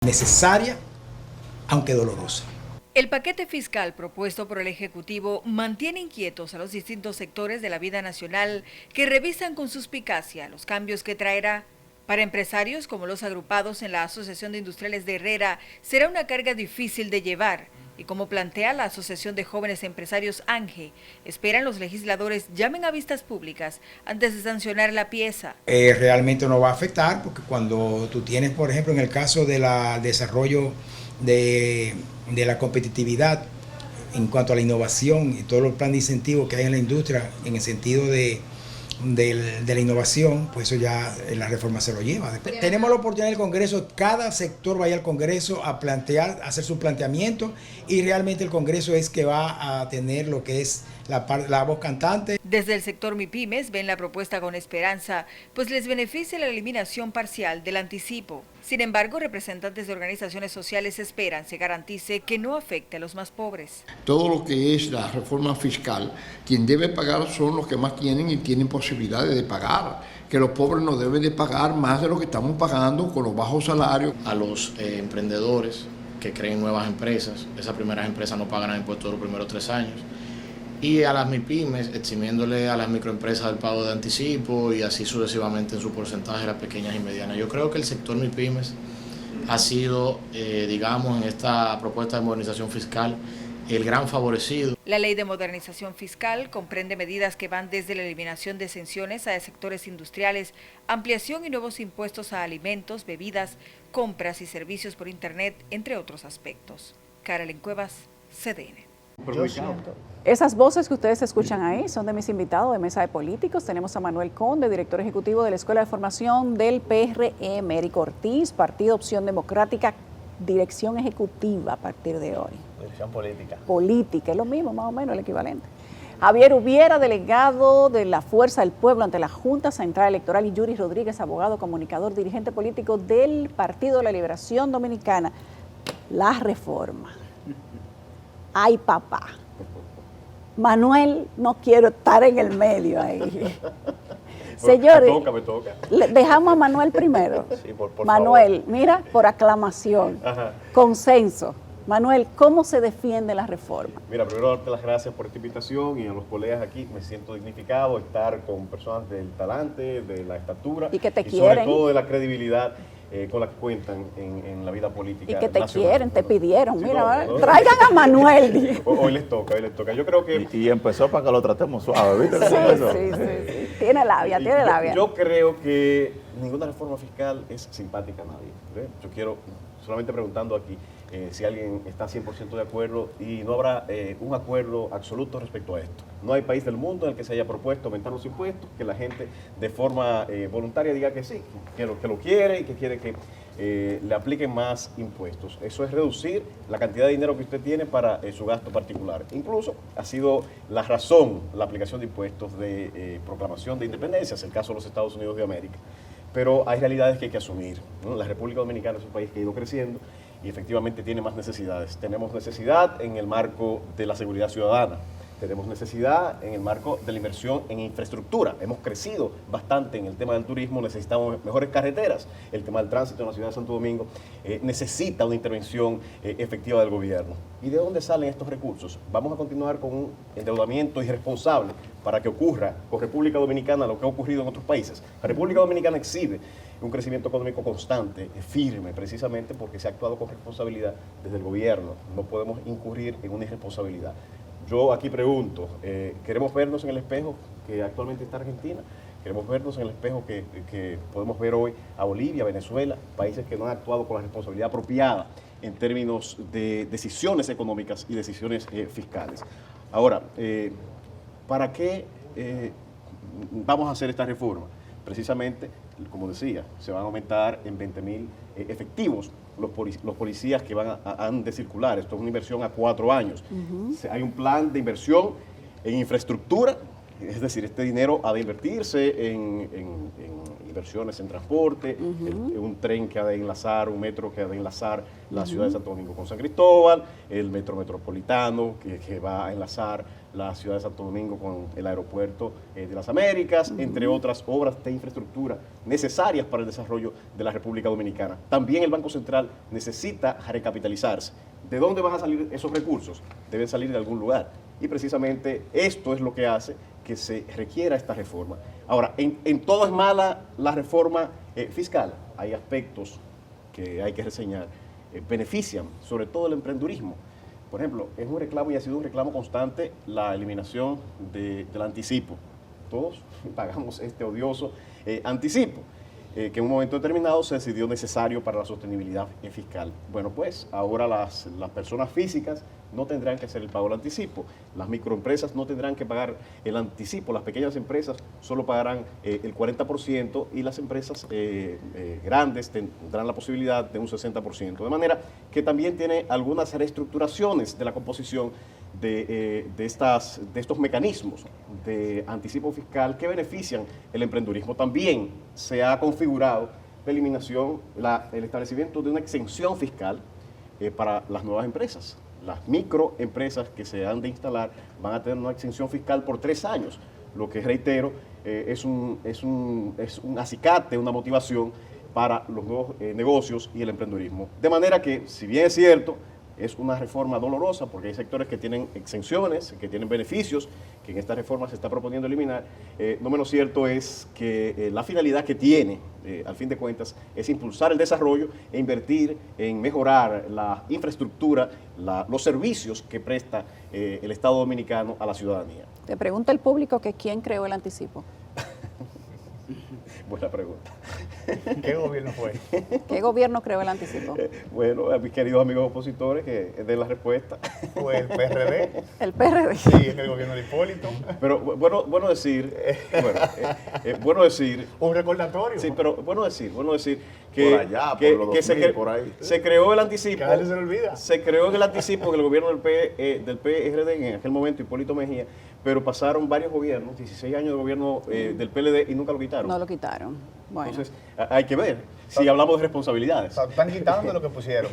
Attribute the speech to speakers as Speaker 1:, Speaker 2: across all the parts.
Speaker 1: necesaria, aunque dolorosa.
Speaker 2: El paquete fiscal propuesto por el Ejecutivo mantiene inquietos a los distintos sectores de la vida nacional que revisan con suspicacia los cambios que traerá. Para empresarios como los agrupados en la Asociación de Industriales de Herrera, será una carga difícil de llevar. Y como plantea la Asociación de Jóvenes Empresarios ANGE, esperan los legisladores llamen a vistas públicas antes de sancionar la pieza.
Speaker 1: Realmente no va a afectar porque cuando tú tienes, por ejemplo, en el caso del desarrollo de la competitividad en cuanto a la innovación y todo el plan de incentivos que hay en la industria en el sentido de la innovación, pues eso ya la reforma se lo lleva. Tenemos la oportunidad en el Congreso, cada sector vaya al Congreso a plantear, a hacer su planteamiento, y realmente el Congreso es que va a tener lo que es la voz cantante.
Speaker 2: Desde el sector MIPYMES ven la propuesta con esperanza, pues les beneficia la eliminación parcial del anticipo. Sin embargo, representantes de organizaciones sociales esperan se garantice que no afecte a los más pobres.
Speaker 3: Todo lo que es la reforma fiscal, quien debe pagar son los que más tienen y tienen posibilidades de pagar, que los pobres no deben de pagar más de lo que estamos pagando con los bajos salarios.
Speaker 4: A los emprendedores que creen nuevas empresas, esas primeras empresas no pagan impuestos los primeros 3 años. Y a las MIPYMES, eximiéndole a las microempresas del pago de anticipo y así sucesivamente en su porcentaje las pequeñas y medianas. Yo creo que el sector MIPYMES ha sido, digamos, en esta propuesta de modernización fiscal, el gran favorecido.
Speaker 2: La ley de modernización fiscal comprende medidas que van desde la eliminación de exenciones a sectores industriales, ampliación y nuevos impuestos a alimentos, bebidas, compras y servicios por Internet, entre otros aspectos. Carolyn Cuevas, CDN.
Speaker 5: Esas voces que ustedes escuchan ahí son de mis invitados de Mesa de Políticos. Tenemos a Manuel Conde, director ejecutivo de la Escuela de Formación del PRM, Eric Ortiz, Partido Opción Democrática, dirección ejecutiva a partir de hoy.
Speaker 6: Dirección política.
Speaker 5: Política, es lo mismo, más o menos, el equivalente. Javier Ubiera, delegado de la Fuerza del Pueblo ante la Junta Central Electoral, y Yuri Rodríguez, abogado, comunicador, dirigente político del Partido de la Liberación Dominicana. La reforma. Ay, papá. Manuel, no quiero estar en el medio ahí. Señores,
Speaker 6: me toca.
Speaker 5: Dejamos a Manuel primero.
Speaker 6: Sí, por
Speaker 5: Manuel,
Speaker 6: favor.
Speaker 5: mira, por aclamación,
Speaker 6: Ajá.
Speaker 5: consenso. Manuel, ¿cómo se defiende la reforma?
Speaker 6: Mira, primero darte las gracias por esta invitación y a los colegas aquí. Me siento dignificado estar con personas del talante, de la estatura
Speaker 5: y que te
Speaker 6: sobre
Speaker 5: quieren.
Speaker 6: todo de la credibilidad con la que cuentan en la vida política
Speaker 5: Y que te
Speaker 6: nacional.
Speaker 5: quieren, te pidieron.
Speaker 6: Sí,
Speaker 5: Mira,
Speaker 6: no.
Speaker 5: traigan a Manuel.
Speaker 6: Hoy les toca. Yo creo que...
Speaker 7: Y empezó para que lo tratemos suave, ¿viste?
Speaker 5: Sí. Tiene labia.
Speaker 6: Yo creo que ninguna reforma fiscal es simpática a nadie. ¿Ve? Yo quiero, solamente preguntando aquí, si alguien está 100% de acuerdo, y no habrá un acuerdo absoluto respecto a esto. No hay país del mundo en el que se haya propuesto aumentar los impuestos, que la gente de forma voluntaria diga que sí, que lo quiere y que quiere que le apliquen más impuestos. Eso es reducir la cantidad de dinero que usted tiene para su gasto particular. Incluso ha sido la razón la aplicación de impuestos de proclamación de independencia, es el caso de los Estados Unidos de América. Pero hay realidades que hay que asumir, ¿no? La República Dominicana es un país que ha ido creciendo y efectivamente tiene más necesidades. Tenemos necesidad en el marco de la seguridad ciudadana, tenemos necesidad en el marco de la inversión en infraestructura. Hemos crecido bastante en el tema del turismo, necesitamos mejores carreteras. El tema del tránsito en la ciudad de Santo Domingo necesita una intervención efectiva del gobierno. ¿Y de dónde salen estos recursos? Vamos a continuar con un endeudamiento irresponsable para que ocurra con República Dominicana lo que ha ocurrido en otros países. La República Dominicana exhibe un crecimiento económico constante, firme, precisamente porque se ha actuado con responsabilidad desde el gobierno. No podemos incurrir en una irresponsabilidad. Yo aquí pregunto, ¿queremos vernos en el espejo que actualmente está Argentina? ¿Queremos vernos en el espejo que podemos ver hoy a Bolivia, Venezuela, países que no han actuado con la responsabilidad apropiada en términos de decisiones económicas y decisiones fiscales? Ahora, ¿para qué vamos a hacer esta reforma? Precisamente, como decía, se van a aumentar en 20.000 efectivos los policías que han de circular. Esto es una inversión a 4 años. Hay un plan de inversión en infraestructura, es decir, este dinero ha de invertirse en inversiones en transporte, un tren que ha de enlazar, un metro que ha de enlazar la ciudad de Santo Domingo con San Cristóbal, el metro metropolitano que va a enlazar la ciudad de Santo Domingo con el aeropuerto de las Américas, entre otras obras de infraestructura necesarias para el desarrollo de la República Dominicana. También el Banco Central necesita recapitalizarse. ¿De dónde van a salir esos recursos? Deben salir de algún lugar. Y precisamente esto es lo que hace que se requiera esta reforma. Ahora, en todo es mala la reforma fiscal. Hay aspectos que hay que reseñar. Benefician sobre todo el emprendurismo. Por ejemplo, es un reclamo y ha sido un reclamo constante la eliminación del anticipo. Todos pagamos este odioso anticipo, que en un momento determinado se decidió necesario para la sostenibilidad fiscal. Bueno, pues ahora las personas físicas no tendrán que hacer el pago del anticipo, las microempresas no tendrán que pagar el anticipo, las pequeñas empresas solo pagarán el 40% y las empresas grandes tendrán la posibilidad de un 60%. De manera que también tiene algunas reestructuraciones de la composición de estos mecanismos de anticipo fiscal que benefician el emprendurismo. También se ha configurado la eliminación, el establecimiento de una exención fiscal para las nuevas empresas. Las microempresas que se han de instalar van a tener una exención fiscal por 3 años, lo que, reitero, es un acicate, una motivación para los nuevos negocios y el emprendurismo. De manera que, si bien es cierto, es una reforma dolorosa porque hay sectores que tienen exenciones, que tienen beneficios, que en esta reforma se está proponiendo eliminar. No menos cierto es que la finalidad que tiene, al fin de cuentas, es impulsar el desarrollo e invertir en mejorar la infraestructura, los servicios que presta el Estado Dominicano a la ciudadanía.
Speaker 5: Te pregunta el público que quién creó el anticipo.
Speaker 6: Buena pregunta.
Speaker 7: ¿Qué gobierno fue?
Speaker 5: ¿Qué gobierno creó el anticipo?
Speaker 6: Bueno, a mis queridos amigos opositores que den la respuesta.
Speaker 7: Fue el PRD.
Speaker 5: El PRD.
Speaker 7: Sí, es el gobierno de Hipólito.
Speaker 6: Pero bueno decir, bueno decir.
Speaker 7: Un recordatorio.
Speaker 6: Sí, pero bueno decir que,
Speaker 7: por allá, por los 2000, por ahí.
Speaker 6: Se creó el anticipo.
Speaker 7: Que a veces se le olvida.
Speaker 6: Se creó el anticipo en el gobierno del PRD en aquel momento, Hipólito Mejía, pero pasaron varios gobiernos, 16 años de gobierno del PLD y nunca lo quitaron.
Speaker 5: No lo quitaron. Bueno.
Speaker 6: Entonces, hay que ver si hablamos de responsabilidades.
Speaker 7: Están quitando lo que pusieron.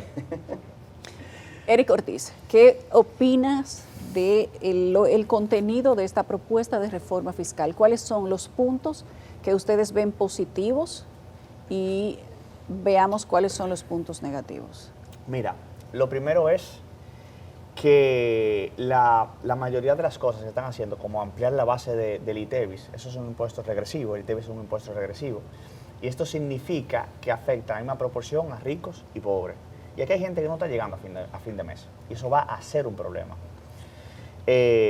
Speaker 5: Eric Ortiz, ¿qué opinas del contenido de esta propuesta de reforma fiscal? ¿Cuáles son los puntos que ustedes ven positivos y veamos cuáles son los puntos negativos?
Speaker 8: Mira, lo primero es que la mayoría de las cosas que están haciendo, como ampliar la base del ITEVIS, eso es un impuesto regresivo, el ITEVIS es un impuesto regresivo, y esto significa que afecta a la misma proporción a ricos y pobres. Y aquí hay gente que no está llegando a fin de mes, y eso va a ser un problema.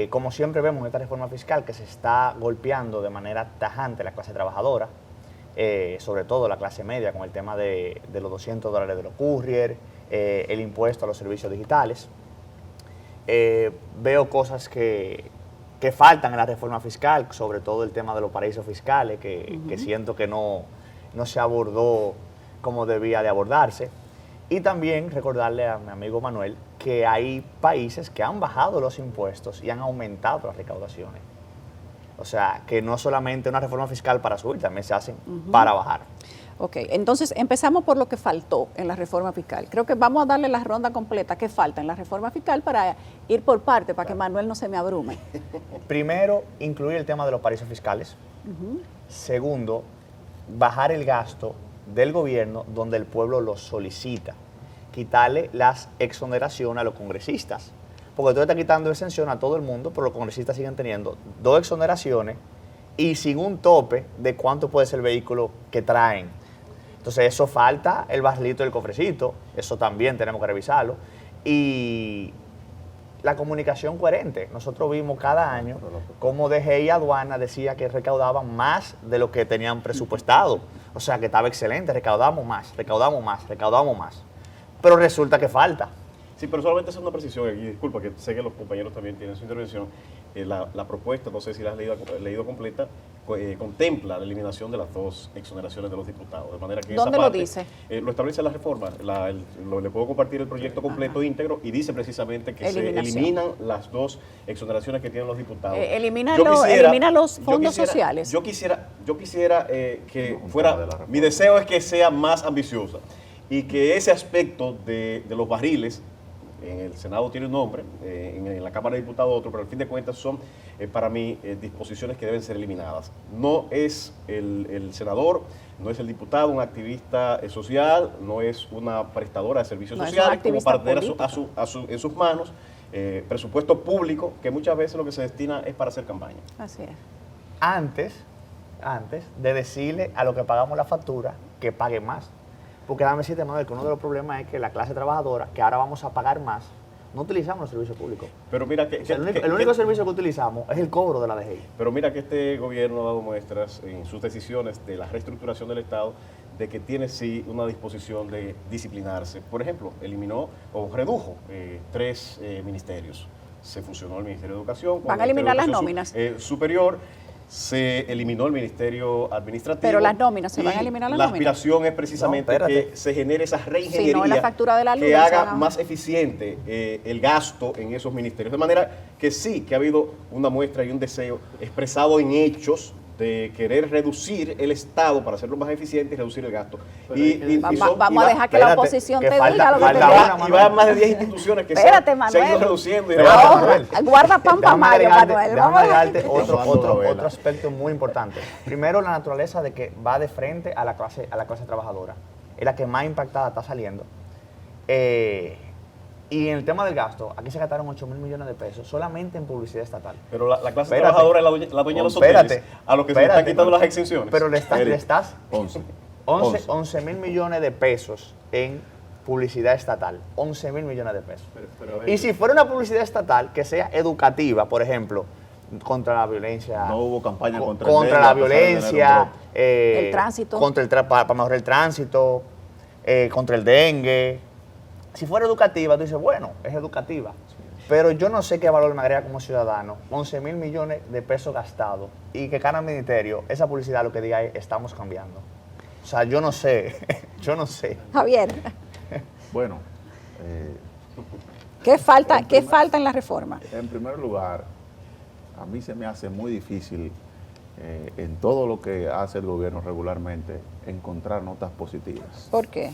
Speaker 8: Como siempre vemos en esta reforma fiscal que se está golpeando de manera tajante la clase trabajadora, sobre todo la clase media, con el tema de los $200 de los courier, el impuesto a los servicios digitales. Veo cosas que faltan en la reforma fiscal, sobre todo el tema de los paraísos fiscales, que siento que no se abordó como debía de abordarse. Y también recordarle a mi amigo Manuel que hay países que han bajado los impuestos y han aumentado las recaudaciones. O sea, que no solamente una reforma fiscal para subir, también se hacen para bajar.
Speaker 5: Ok, entonces empezamos por lo que faltó en la reforma fiscal. Creo que vamos a darle la ronda completa. ¿Qué falta en la reforma fiscal para ir por parte, para que Manuel no se me abrume?
Speaker 8: Primero, incluir el tema de los paraísos fiscales. Segundo, bajar el gasto del gobierno donde el pueblo lo solicita. Quitarle las exoneraciones a los congresistas. Porque tú estás quitando exención a todo el mundo, pero los congresistas siguen teniendo 2 exoneraciones y sin un tope de cuánto puede ser el vehículo que traen. Entonces eso falta el barrilito del cofrecito, eso también tenemos que revisarlo. Y la comunicación coherente. Nosotros vimos cada año cómo DGI y aduana decía que recaudaban más de lo que tenían presupuestado. O sea que estaba excelente, recaudamos más. Pero resulta que falta.
Speaker 6: Sí, pero solamente es una precisión, y disculpa que sé que los compañeros también tienen su intervención. La propuesta, no sé si la has leído completa, contempla la eliminación de las 2 exoneraciones de los diputados. De manera que
Speaker 5: ¿Dónde
Speaker 6: esa parte,
Speaker 5: lo dice?
Speaker 6: Lo establece la reforma. Le puedo compartir el proyecto completo íntegro y dice precisamente que se eliminan las 2 exoneraciones que tienen los diputados.
Speaker 5: Elimina los fondos sociales.
Speaker 6: Yo yo quisiera que fuera, mi deseo es que sea más ambiciosa y que ese aspecto de los barriles, en el Senado tiene un nombre, en la Cámara de Diputados otro, pero al fin de cuentas son para mí disposiciones que deben ser eliminadas. No es el senador, no es el diputado, un activista social, no es una prestadora de servicios sociales, como para tener en sus manos presupuesto público, que muchas veces lo que se destina es para hacer campaña.
Speaker 5: Así es.
Speaker 8: Antes de decirle a lo que pagamos la factura que pague más. Porque déjame decirte, Manuel, que uno de los problemas es que la clase trabajadora, que ahora vamos a pagar más, no utilizamos los servicios públicos.
Speaker 6: Pero mira
Speaker 8: el único servicio que utilizamos es el cobro de la DGI.
Speaker 6: Pero mira que este gobierno ha dado muestras en sus decisiones de la reestructuración del Estado de que tiene sí una disposición de disciplinarse. Por ejemplo, eliminó o redujo 3 ministerios. Se fusionó el Ministerio de Educación.
Speaker 5: Van a eliminar las nóminas.
Speaker 6: Superior. Se eliminó el Ministerio Administrativo.
Speaker 5: Pero las nóminas, ¿se van a eliminar las nóminas?
Speaker 6: La aspiración es precisamente que se genere esa reingeniería
Speaker 5: si no, la factura de la luz,
Speaker 6: que haga más eficiente el gasto en esos ministerios. De manera que sí, que ha habido una muestra y un deseo expresado en hechos de querer reducir el Estado para hacerlo más eficiente y reducir el gasto.
Speaker 5: Vamos a dejar que la oposición te diga lo que te diga.
Speaker 6: Y van más de 10 instituciones que se han ido reduciendo.
Speaker 5: Guarda pan para mayo, Manuel.
Speaker 8: Déjame agregarte otro aspecto muy importante. Primero, la naturaleza de que va de frente a la clase trabajadora. Es la que más impactada está saliendo. Y en el tema del gasto, aquí se gastaron 8.000 millones de pesos solamente en publicidad estatal.
Speaker 6: Pero la clase trabajadora es la dueña de los hoteles, a lo que se están quitando las exenciones.
Speaker 8: Pero le estás 11.000 millones de pesos en publicidad estatal. 11.000 millones de pesos. Y si fuera una publicidad estatal que sea educativa, por ejemplo, contra la violencia.
Speaker 9: No hubo campaña
Speaker 8: contra la violencia,
Speaker 5: el tránsito.
Speaker 8: Para mejorar el tránsito, contra el dengue. Si fuera educativa, tú dices, bueno, es educativa. Pero yo no sé qué valor me agrega como ciudadano 11.000 millones de pesos gastados y que cada ministerio, esa publicidad lo que diga es, estamos cambiando. O sea, yo no sé,
Speaker 5: Javier.
Speaker 9: Bueno.
Speaker 5: ¿Qué falta en la reforma?
Speaker 9: En primer lugar, a mí se me hace muy difícil en todo lo que hace el gobierno regularmente encontrar notas positivas.
Speaker 5: ¿Por qué?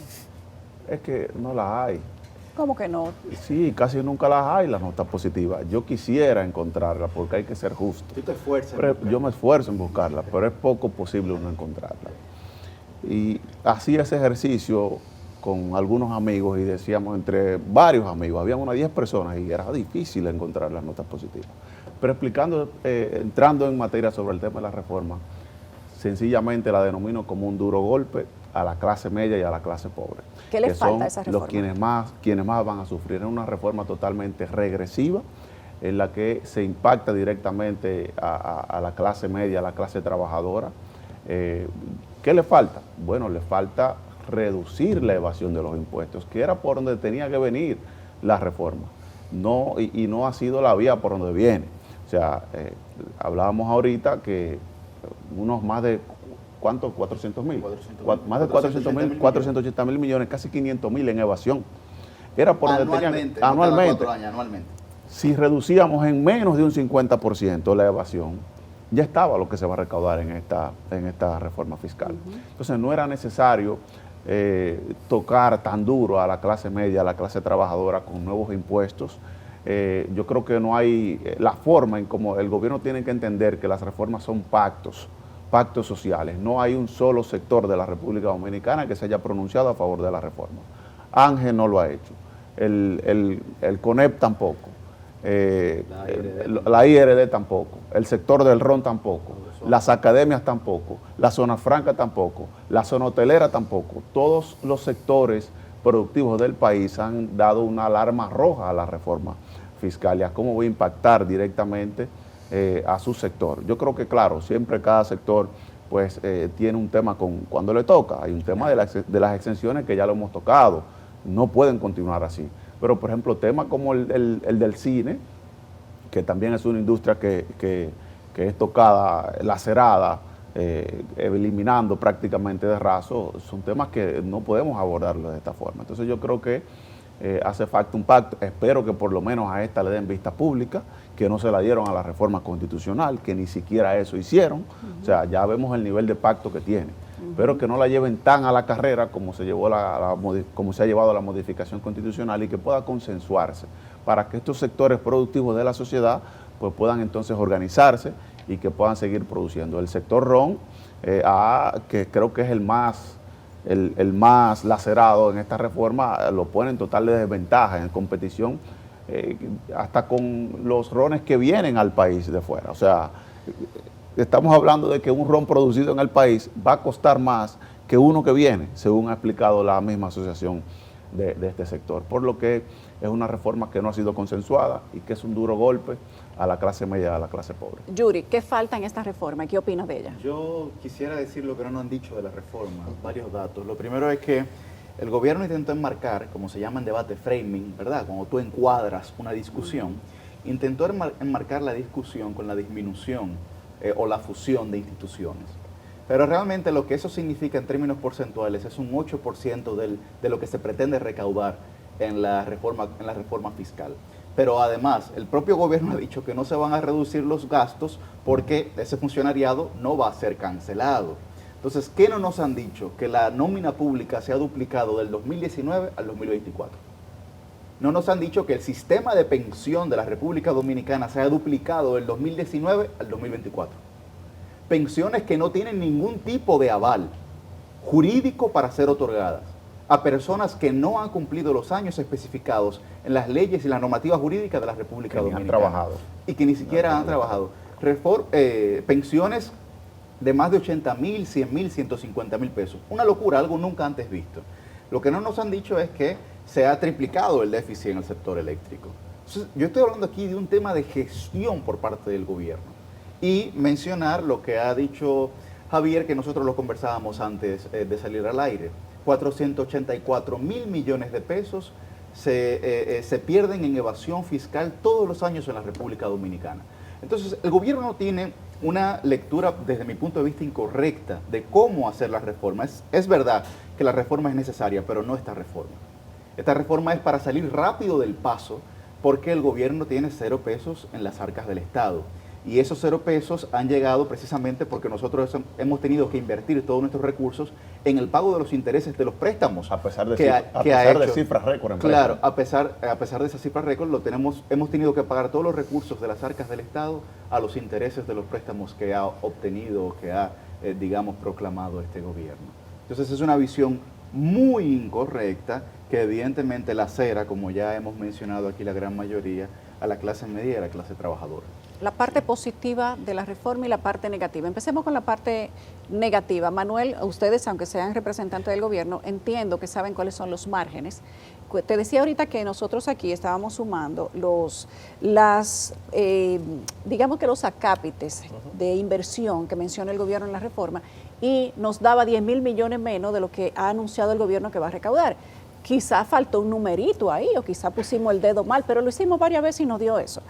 Speaker 9: Es que no las hay.
Speaker 5: ¿Cómo que no?
Speaker 9: Sí, casi nunca las hay, las notas positivas. Yo quisiera encontrarlas porque hay que ser justo.
Speaker 7: ¿Tú te esfuerzas?
Speaker 9: Yo me esfuerzo en buscarlas, pero es poco posible uno encontrarlas. Y hacía ese ejercicio con algunos amigos y decíamos entre varios amigos, habían unas 10 personas y era difícil encontrar las notas positivas. Pero entrando en materia sobre el tema de la reforma, sencillamente la denomino como un duro golpe a la clase media y a la clase pobre.
Speaker 5: ¿Qué les falta a esa reforma?
Speaker 9: Quienes más van a sufrir. Es una reforma totalmente regresiva en la que se impacta directamente a la clase media, a la clase trabajadora. ¿Qué le falta? Bueno, le falta reducir la evasión de los impuestos, que era por donde tenía que venir la reforma. Y no ha sido la vía por donde viene. O sea, hablábamos ahorita que unos más de, ¿cuánto? 400.000. Más de 480.000 millones, casi 500.000 en evasión. Era por donde tenían anualmente. Si reducíamos en menos de un 50% la evasión, ya estaba lo que se va a recaudar en esta reforma fiscal. Entonces no era necesario tocar tan duro a la clase media, a la clase trabajadora con nuevos impuestos. Yo creo que no hay la forma en cómo el gobierno tiene que entender que las reformas son pactos sociales. No hay un solo sector de la República Dominicana que se haya pronunciado a favor de la reforma. Ángel no lo ha hecho, el CONEP tampoco, la IRD tampoco, el sector del RON tampoco, las academias tampoco, la zona franca tampoco, la zona hotelera tampoco. Todos los sectores productivos del país han dado una alarma roja a la reforma fiscal y a cómo va a impactar directamente a su sector. Yo creo que, claro, siempre cada sector pues tiene un tema cuando le toca. Hay un tema de las exenciones que ya lo hemos tocado. No pueden continuar así. Pero, por ejemplo, temas como el del cine, que también es una industria que es tocada, lacerada, eliminando prácticamente de raso, son temas que no podemos abordarlos de esta forma. Entonces yo creo que hace falta un pacto. Espero que por lo menos a esta le den vista pública, que no se la dieron a la reforma constitucional, que ni siquiera eso hicieron. O sea, ya vemos el nivel de pacto que tiene. Pero que no la lleven tan a la carrera como se llevó como se ha llevado la modificación constitucional, y que pueda consensuarse para que estos sectores productivos de la sociedad pues puedan entonces organizarse y que puedan seguir produciendo. El sector ron, que creo que es el más lacerado en esta reforma, lo pone en total desventaja en competición hasta con los rones que vienen al país de fuera. O sea, estamos hablando de que un ron producido en el país va a costar más que uno que viene, según ha explicado la misma asociación de este sector. Por lo que es una reforma que no ha sido consensuada y que es un duro golpe a la clase media y a la clase pobre.
Speaker 5: Yuri, ¿qué falta en esta reforma? ¿Qué opinas de ella?
Speaker 10: Yo quisiera decir lo que no nos han dicho de la reforma, varios datos. Lo primero es que el gobierno intentó enmarcar, como se llama en debate, framing, ¿verdad? Cuando tú encuadras una discusión, intentó enmarcar la discusión con la disminución o la fusión de instituciones. Pero realmente lo que eso significa en términos porcentuales es un 8% de lo que se pretende recaudar en la reforma fiscal. Pero además, el propio gobierno ha dicho que no se van a reducir los gastos porque ese funcionariado no va a ser cancelado. Entonces, ¿qué no nos han dicho? Que la nómina pública se ha duplicado del 2019 al 2024. No nos han dicho que el sistema de pensión de la República Dominicana se ha duplicado del 2019 al 2024. Pensiones que no tienen ningún tipo de aval jurídico para ser otorgadas a personas que no han cumplido los años especificados en las leyes y las normativas jurídicas de la República Dominicana.
Speaker 9: Han trabajado.
Speaker 10: Y que ni siquiera han trabajado. Pensiones de más de 80,000, 100,000, 150,000 pesos. Una locura, algo nunca antes visto. Lo que no nos han dicho es que se ha triplicado el déficit en el sector eléctrico. Entonces, yo estoy hablando aquí de un tema de gestión por parte del gobierno. Y mencionar lo que ha dicho Javier, que nosotros lo conversábamos antes de salir al aire. 484,000 millones de pesos se pierden en evasión fiscal todos los años en la República Dominicana. Entonces, el gobierno no tiene una lectura, desde mi punto de vista, incorrecta de cómo hacer la reforma. Es verdad que la reforma es necesaria, pero no esta reforma. Esta reforma es para salir rápido del paso, porque el gobierno tiene 0 pesos en las arcas del Estado. Y esos 0 pesos han llegado precisamente porque nosotros hemos tenido que invertir todos nuestros recursos en el pago de los intereses de los préstamos.
Speaker 9: A pesar de cifras récord.
Speaker 10: Claro, a pesar de esas cifras récord, hemos tenido que pagar todos los recursos de las arcas del Estado a los intereses de los préstamos que ha obtenido, que ha, proclamado este gobierno. Entonces es una visión muy incorrecta que evidentemente lacera, como ya hemos mencionado aquí la gran mayoría, a la clase media y a la clase trabajadora.
Speaker 5: La parte positiva de la reforma y la parte negativa. Empecemos con la parte negativa. Manuel, ustedes, aunque sean representantes del gobierno, entiendo que saben cuáles son los márgenes. Te decía ahorita que nosotros aquí estábamos sumando digamos que los acápites de inversión que menciona el gobierno en la reforma, y nos daba 10,000 millones menos de lo que ha anunciado el gobierno que va a recaudar. Quizá faltó un numerito ahí, o quizá pusimos el dedo mal, pero lo hicimos varias veces y nos dio eso.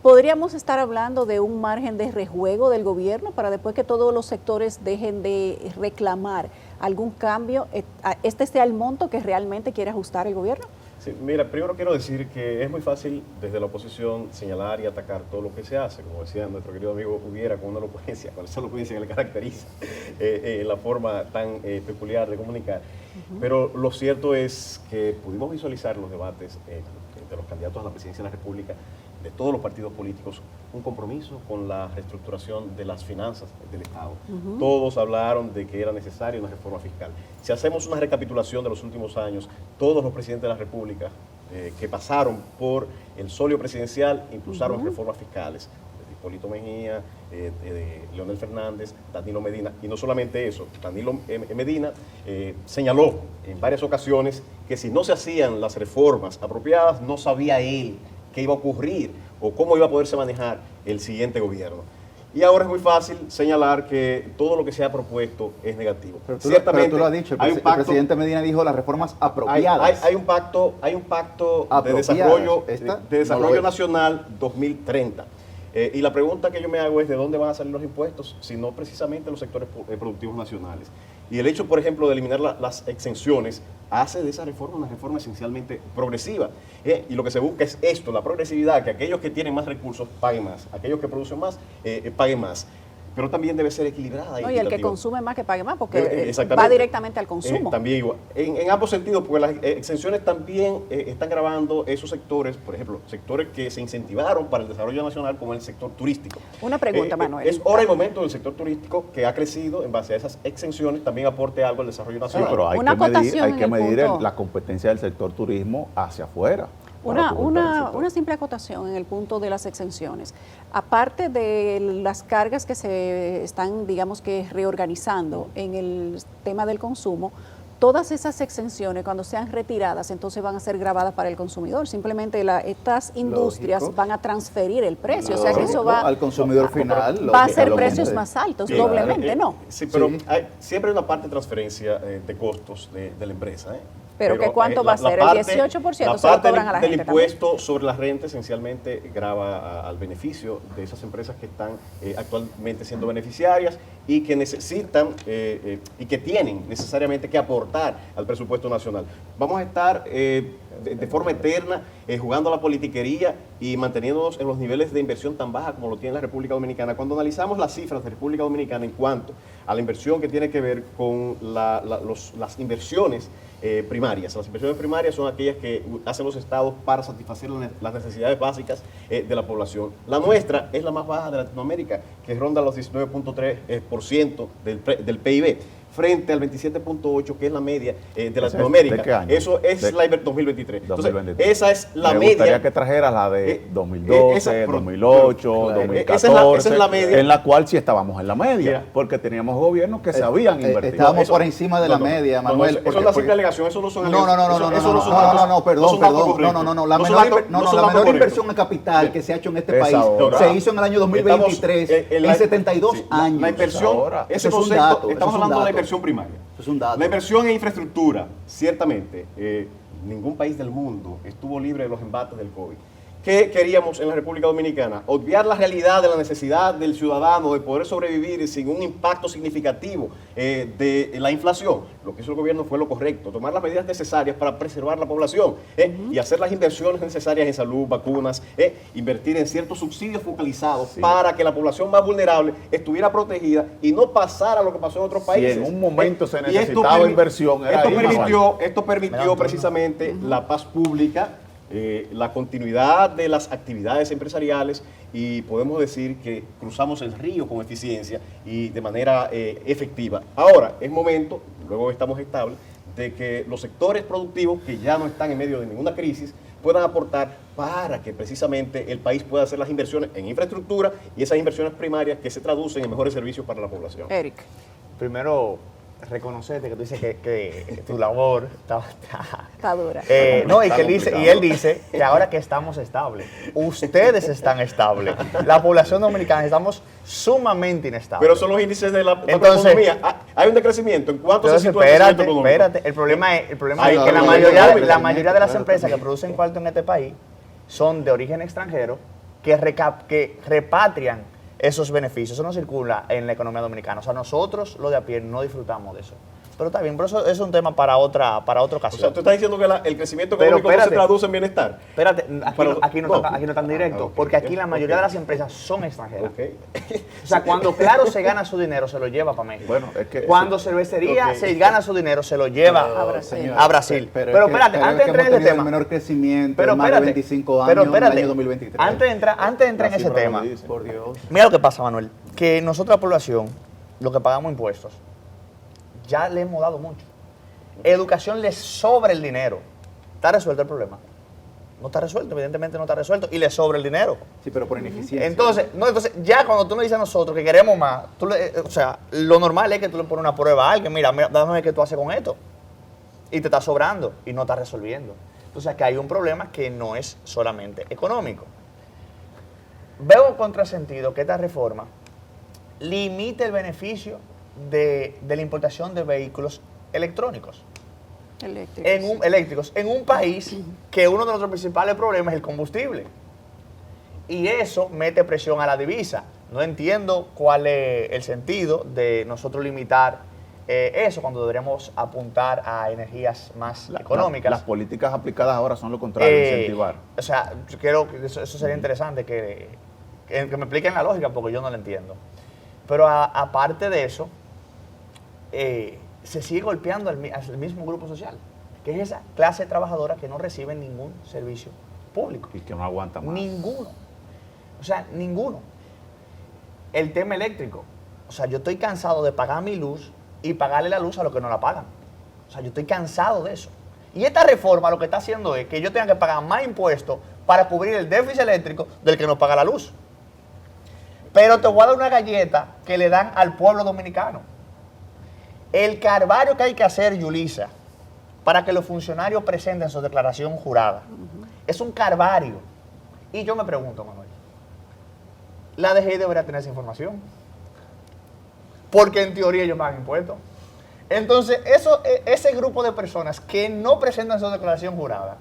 Speaker 5: ¿Podríamos estar hablando de un margen de rejuego del gobierno para después que todos los sectores dejen de reclamar algún cambio, este sea el monto que realmente quiere ajustar el gobierno?
Speaker 6: Sí, mira, primero quiero decir que es muy fácil desde la oposición señalar y atacar todo lo que se hace, como decía nuestro querido amigo Hubiera, con una elocuencia, con esa elocuencia que le caracteriza, en la forma tan peculiar de comunicar. Pero lo cierto es que pudimos visualizar los debates de los candidatos a la presidencia de la República, de todos los partidos políticos, un compromiso con la reestructuración de las finanzas del Estado. Todos hablaron de que era necesaria una reforma fiscal. Si hacemos una recapitulación de los últimos años, todos los presidentes de la República que pasaron por el solio presidencial impulsaron reformas fiscales. Hipólito Mejía, Leonel Fernández, Danilo Medina. Y no solamente eso, Danilo Medina señaló en varias ocasiones que si no se hacían las reformas apropiadas, no sabía él qué iba a ocurrir o cómo iba a poderse manejar el siguiente gobierno. Y ahora es muy fácil señalar que todo lo que se ha propuesto es negativo.
Speaker 10: Pero tú lo has dicho, el presidente Medina dijo las reformas apropiadas.
Speaker 6: Hay un pacto de desarrollo nacional 2030. Y la pregunta que yo me hago es, ¿de dónde van a salir los impuestos? Si no precisamente los sectores productivos nacionales. Y el hecho, por ejemplo, de eliminar las exenciones hace de esa reforma una reforma esencialmente progresiva. Y lo que se busca es esto, la progresividad, que aquellos que tienen más recursos paguen más, aquellos que producen más paguen más. Pero también debe ser equilibrada.
Speaker 5: No, y el que consume más que pague más, porque va directamente al consumo.
Speaker 6: También igual. En ambos sentidos, porque las exenciones también están grabando esos sectores, por ejemplo, sectores que se incentivaron para el desarrollo nacional, como el sector turístico.
Speaker 5: Una pregunta, Manuel.
Speaker 6: Es hora y momento del sector turístico, que ha crecido en base a esas exenciones, también aporte algo al desarrollo nacional.
Speaker 9: Sí, pero hay que medir la competencia del sector turismo hacia afuera.
Speaker 5: Una simple acotación en el punto de las exenciones. Aparte de las cargas que se están, digamos que, reorganizando en el tema del consumo, todas esas exenciones, cuando sean retiradas, entonces van a ser grabadas para el consumidor. Simplemente estas industrias van a transferir el precio. O sea que eso va
Speaker 10: al consumidor final.
Speaker 5: Va a ser precios más altos, doblemente, ¿no?
Speaker 6: Sí, pero siempre hay una parte de transferencia de costos de la empresa,
Speaker 5: Pero ¿que cuánto va a ser? ¿El 18% se lo cobran a la gente?
Speaker 6: El impuesto sobre la renta esencialmente grava al beneficio de esas empresas que están actualmente siendo beneficiarias y que necesitan y que tienen necesariamente que aportar al presupuesto nacional. Vamos a estar de forma eterna jugando a la politiquería y manteniéndonos en los niveles de inversión tan baja como lo tiene la República Dominicana. Cuando analizamos las cifras de República Dominicana en cuanto a la inversión que tiene que ver con las inversiones primarias. Las inversiones primarias son aquellas que hacen los estados para satisfacer las necesidades básicas de la población. La nuestra es la más baja de Latinoamérica, que ronda los 19.3% del PIB, frente al 27.8%, que es la media de Latinoamérica.
Speaker 9: ¿De qué año?
Speaker 6: Eso es la 2023. Entonces, esa es la media.
Speaker 9: Me gustaría que trajeras la de 2012, 2008, 2014,
Speaker 6: esa es la media.
Speaker 9: En la cual sí estábamos en la media, porque teníamos gobiernos que sabían invertir.
Speaker 10: Estábamos por encima de la media, Manuel.
Speaker 6: Eso es la simple alegación, eso no son
Speaker 10: perdón. La menor inversión en capital que se ha hecho en este país se hizo en el año 2023, en 72 años.
Speaker 6: La inversión, ese concepto, estamos hablando de la inversión primaria.
Speaker 10: Es un dato.
Speaker 6: La inversión en infraestructura, ciertamente, ningún país del mundo estuvo libre de los embates del COVID. ¿Qué queríamos en la República Dominicana? Obviar la realidad de la necesidad del ciudadano de poder sobrevivir sin un impacto significativo de la inflación. Lo que hizo el gobierno fue lo correcto, tomar las medidas necesarias para preservar la población y hacer las inversiones necesarias en salud, vacunas, invertir en ciertos subsidios focalizados para que la población más vulnerable estuviera protegida y no pasara lo que pasó en otros países.
Speaker 9: Si en un momento se necesitaba inversión,
Speaker 6: esto permitió precisamente la paz pública, la continuidad de las actividades empresariales y podemos decir que cruzamos el río con eficiencia y de manera efectiva. Ahora es momento, luego estamos estables, de que los sectores productivos que ya no están en medio de ninguna crisis puedan aportar para que precisamente el país pueda hacer las inversiones en infraestructura y esas inversiones primarias que se traducen en mejores servicios para la población.
Speaker 5: Eric.
Speaker 8: Primero, reconocerte que tú dices que tu labor
Speaker 5: está dura.
Speaker 8: No, y él dice que ahora que estamos estables, ustedes están estables, la población dominicana estamos sumamente inestables.
Speaker 6: Pero son los índices de la economía. Hay un decrecimiento. ¿En cuánto se sitúa el crecimiento económico?
Speaker 8: Espérate, el problema es que la mayoría de las empresas que producen cuarto en este país son de origen extranjero que repatrian esos beneficios. Eso no circula en la economía dominicana. O sea, nosotros, los de a pie, no disfrutamos de eso. Pero está bien, pero eso es un tema para otra ocasión. O
Speaker 6: sea, tú estás diciendo que el crecimiento económico no se traduce en bienestar.
Speaker 8: Espérate, aquí no tan directo, porque aquí la mayoría de las empresas son extranjeras. O sea, cuando Claro se gana su dinero, se lo lleva para México.
Speaker 9: Bueno, es que
Speaker 8: cuando Cervecería se gana su dinero, se lo lleva a Brasil. Pero espérate, antes de entrar en ese tema.
Speaker 10: El menor crecimiento en más de 25 años en el año 2023.
Speaker 8: Antes de entrar en ese tema, mira lo que pasa, Manuel, que nosotros la población, lo que pagamos impuestos, ya le hemos dado mucho. Educación le sobra el dinero. ¿Está resuelto el problema? No está resuelto, evidentemente no está resuelto. Y le sobra el dinero.
Speaker 10: Sí, pero por ineficiencia.
Speaker 8: Entonces ya cuando tú me dices a nosotros que queremos más, o sea, lo normal es que tú le pones una prueba a alguien. Mira, dame ver qué tú haces con esto. Y te está sobrando y no está resolviendo. Entonces aquí hay un problema que no es solamente económico. Veo contrasentido que esta reforma limite el beneficio de la importación de vehículos electrónicos. Eléctricos. En un país que uno de nuestros principales problemas es el combustible. Y eso mete presión a la divisa. No entiendo cuál es el sentido de nosotros limitar eso cuando deberíamos apuntar a energías más económicas.
Speaker 9: Las políticas aplicadas ahora son lo contrario, incentivar.
Speaker 8: O sea, yo creo que eso sería interesante que me expliquen la lógica porque yo no la entiendo. Pero aparte de eso, se sigue golpeando al mismo grupo social, que es esa clase trabajadora que no recibe ningún servicio público.
Speaker 9: Y que no aguanta más.
Speaker 8: Ninguno. O sea, ninguno. El tema eléctrico. O sea, yo estoy cansado de pagar mi luz y pagarle la luz a los que no la pagan. O sea, yo estoy cansado de eso. Y esta reforma lo que está haciendo es que yo tenga que pagar más impuestos para cubrir el déficit eléctrico del que no paga la luz. Pero te voy a dar una galleta que le dan al pueblo dominicano. El calvario que hay que hacer, Yulisa, para que los funcionarios presenten su declaración jurada, es un calvario. Y yo me pregunto, Manuel, la DGI debería tener esa información. Porque en teoría ellos pagan impuestos. Entonces, ese grupo de personas que no presentan su declaración jurada,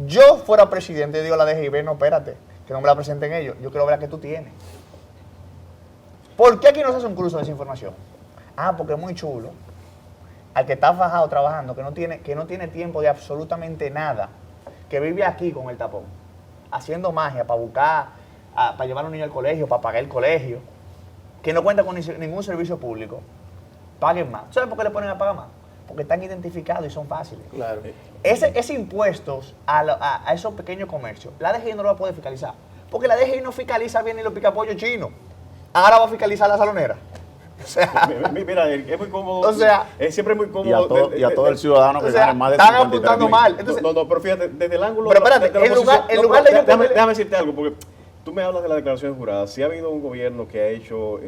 Speaker 8: yo fuera presidente y digo a la DGI, no, espérate, que no me la presenten ellos, yo quiero ver la que tú tienes. ¿Por qué aquí no se hace un curso de esa información? Ah, porque es muy chulo. Al que está fajado trabajando, que no tiene tiempo de absolutamente nada, que vive aquí con el tapón, haciendo magia para buscar, para llevar a un niño al colegio, para pagar el colegio, que no cuenta con ningún servicio público, paguen más. ¿Saben por qué le ponen a pagar más? Porque están identificados y son fáciles.
Speaker 6: Claro.
Speaker 8: Ese impuestos a esos pequeños comercios, la DGI no lo va a poder fiscalizar. Porque la DGI no fiscaliza bien ni los picapollos chinos. Ahora va a fiscalizar la salonera. O sea,
Speaker 6: mira, es muy cómodo.
Speaker 8: O sea,
Speaker 6: es siempre muy cómodo.
Speaker 9: Y a todo el ciudadano que gane más de
Speaker 8: están
Speaker 9: 53.000.
Speaker 8: apuntando mal. Entonces,
Speaker 6: no, pero fíjate, desde el ángulo
Speaker 8: pero espérate,
Speaker 6: de la
Speaker 8: en lugar
Speaker 6: oposición-
Speaker 8: de yo
Speaker 6: déjame decirte algo, porque tú me hablas de la declaración jurada. Si ha habido un gobierno que ha hecho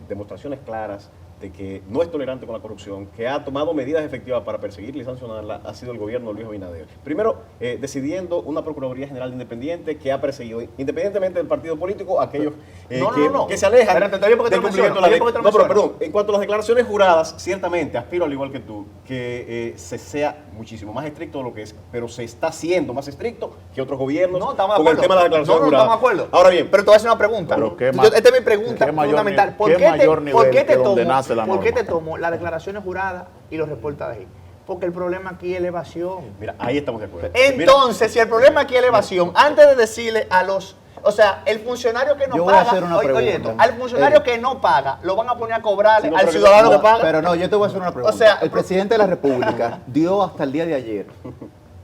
Speaker 6: demostraciones claras de que no es tolerante con la corrupción, que ha tomado medidas efectivas para perseguirla y sancionarla, ha sido el gobierno de Luis Abinader. Primero, decidiendo una Procuraduría General Independiente que ha perseguido, independientemente del partido político, a aquellos que se alejan
Speaker 8: Espérate, todavía porque te
Speaker 6: del
Speaker 8: lo
Speaker 6: cumplimiento de
Speaker 8: menciono,
Speaker 6: la ley.
Speaker 8: todavía porque te lo
Speaker 6: No, pero
Speaker 8: menciono.
Speaker 6: perdón, en cuanto a las declaraciones juradas, ciertamente aspiro, al igual que tú, que se sea muchísimo más estricto de lo que es, pero se está siendo más estricto que otros gobiernos
Speaker 8: no, estamos de
Speaker 6: con el
Speaker 8: acuerdo.
Speaker 6: tema de las declaraciones
Speaker 8: No,
Speaker 6: juradas.
Speaker 8: estamos de acuerdo.
Speaker 6: Ahora bien,
Speaker 8: pero te voy a hacer una pregunta.
Speaker 9: Pero ¿qué
Speaker 8: Esta es mi pregunta
Speaker 9: qué mayor
Speaker 8: fundamental.
Speaker 9: nivel- qué mayor nivel
Speaker 8: ¿Por qué
Speaker 9: que donde
Speaker 8: tomo,
Speaker 9: nace la
Speaker 8: ¿por qué
Speaker 9: norma?
Speaker 8: te tomo las declaraciones juradas y los reportes de ahí? Porque el problema aquí es la evasión.
Speaker 6: mira, ahí estamos de acuerdo.
Speaker 8: Entonces, si el problema aquí es la evasión, antes de decirle a los... O sea, el funcionario que no
Speaker 10: Yo voy a
Speaker 8: paga...
Speaker 10: hacer una
Speaker 8: oye
Speaker 10: pregunta.
Speaker 8: esto, al funcionario que no paga, lo van a poner a cobrarle
Speaker 6: Sí, no,
Speaker 8: al
Speaker 6: pero
Speaker 8: ciudadano
Speaker 10: No,
Speaker 8: que paga.
Speaker 10: Pero no, yo te voy a hacer una pregunta.
Speaker 8: O sea,
Speaker 10: el presidente de la República dio hasta el día de ayer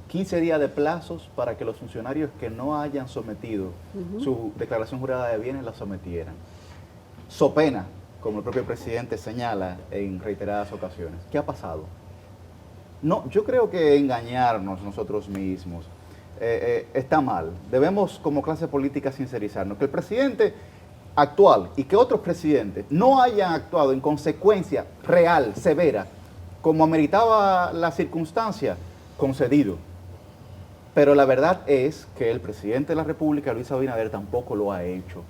Speaker 10: 15 días de plazos para que los funcionarios que no hayan sometido su declaración jurada de bienes la sometieran. So pena, como el propio presidente señala en reiteradas ocasiones. ¿Qué ha pasado? No, yo creo que engañarnos nosotros mismos está mal. Debemos como clase política sincerizarnos. Que el presidente actual y que otros presidentes no hayan actuado en consecuencia real, severa, como ameritaba la circunstancia, concedido. Pero la verdad es que el presidente de la República, Luis Abinader, tampoco lo ha hecho.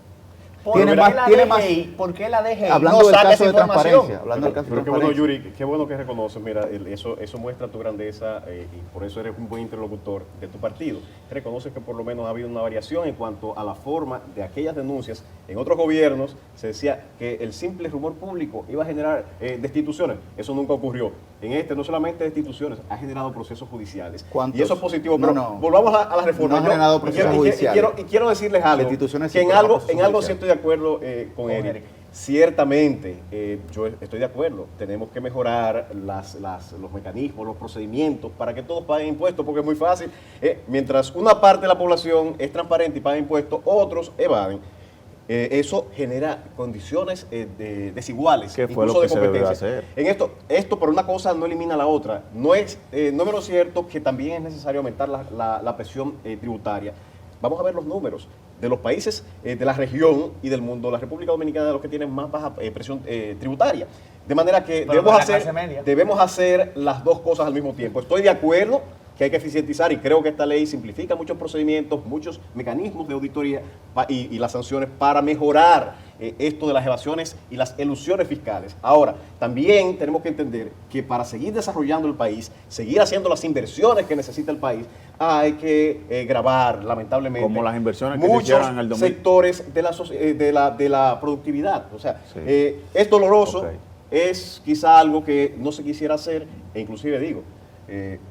Speaker 8: ¿Por
Speaker 10: Tiene
Speaker 8: qué
Speaker 10: más-
Speaker 8: la
Speaker 10: tiene
Speaker 8: DGI,
Speaker 10: más-
Speaker 8: ¿por qué la DGI
Speaker 10: Hablando
Speaker 8: no
Speaker 10: del
Speaker 8: saca
Speaker 10: caso
Speaker 8: esa
Speaker 10: de
Speaker 8: información?
Speaker 10: transparencia, hablando del caso de
Speaker 6: Pero qué bueno,
Speaker 10: transparencia.
Speaker 6: Yuri, qué bueno que reconoces. Mira, eso muestra tu grandeza y por eso eres un buen interlocutor de tu partido. Reconoces que por lo menos ha habido una variación en cuanto a la forma de aquellas denuncias. En otros gobiernos se decía que el simple rumor público iba a generar destituciones. Eso nunca ocurrió. En este no solamente destituciones, ha generado procesos judiciales.
Speaker 10: ¿Cuántos?
Speaker 6: Y eso es positivo.
Speaker 10: No,
Speaker 6: Pero
Speaker 10: no.
Speaker 6: volvamos a la reforma.
Speaker 10: No ha generado procesos judiciales.
Speaker 6: Y quiero decirles algo,
Speaker 10: Destituciones
Speaker 6: que
Speaker 10: sí,
Speaker 6: en
Speaker 10: pero
Speaker 6: algo,
Speaker 10: procesos
Speaker 6: en algo sí
Speaker 10: judiciales.
Speaker 6: estoy de acuerdo con Eric. Ciertamente, yo estoy de acuerdo, tenemos que mejorar los mecanismos, los procedimientos para que todos paguen impuestos, porque es muy fácil. Mientras una parte de la población es transparente y paga impuestos, otros evaden. Eso genera condiciones desiguales,
Speaker 9: ¿Qué fue
Speaker 6: incluso
Speaker 9: lo que
Speaker 6: de
Speaker 9: se debió
Speaker 6: competencia.
Speaker 9: hacer?
Speaker 6: En esto por una cosa no elimina la otra. No es menos cierto que también es necesario aumentar la presión tributaria. Vamos a ver los números de los países de la región y del mundo. La República Dominicana es de los que tienen más baja presión tributaria. De manera que
Speaker 8: Pero para la clase media.
Speaker 6: debemos hacer las dos cosas al mismo tiempo. Estoy de acuerdo que hay que eficientizar y creo que esta ley simplifica muchos procedimientos, muchos mecanismos de auditoría y las sanciones para mejorar esto de las evasiones y las elusiones fiscales. Ahora, también tenemos que entender que para seguir desarrollando el país, seguir haciendo las inversiones que necesita el país, hay que gravar, lamentablemente,
Speaker 9: Como las inversiones que se
Speaker 6: muchos
Speaker 9: hicieron en el 2000.
Speaker 6: sectores de la productividad. O sea,
Speaker 9: Sí.
Speaker 6: es doloroso.
Speaker 9: Ok.
Speaker 6: es quizá algo que no se quisiera hacer, e inclusive digo,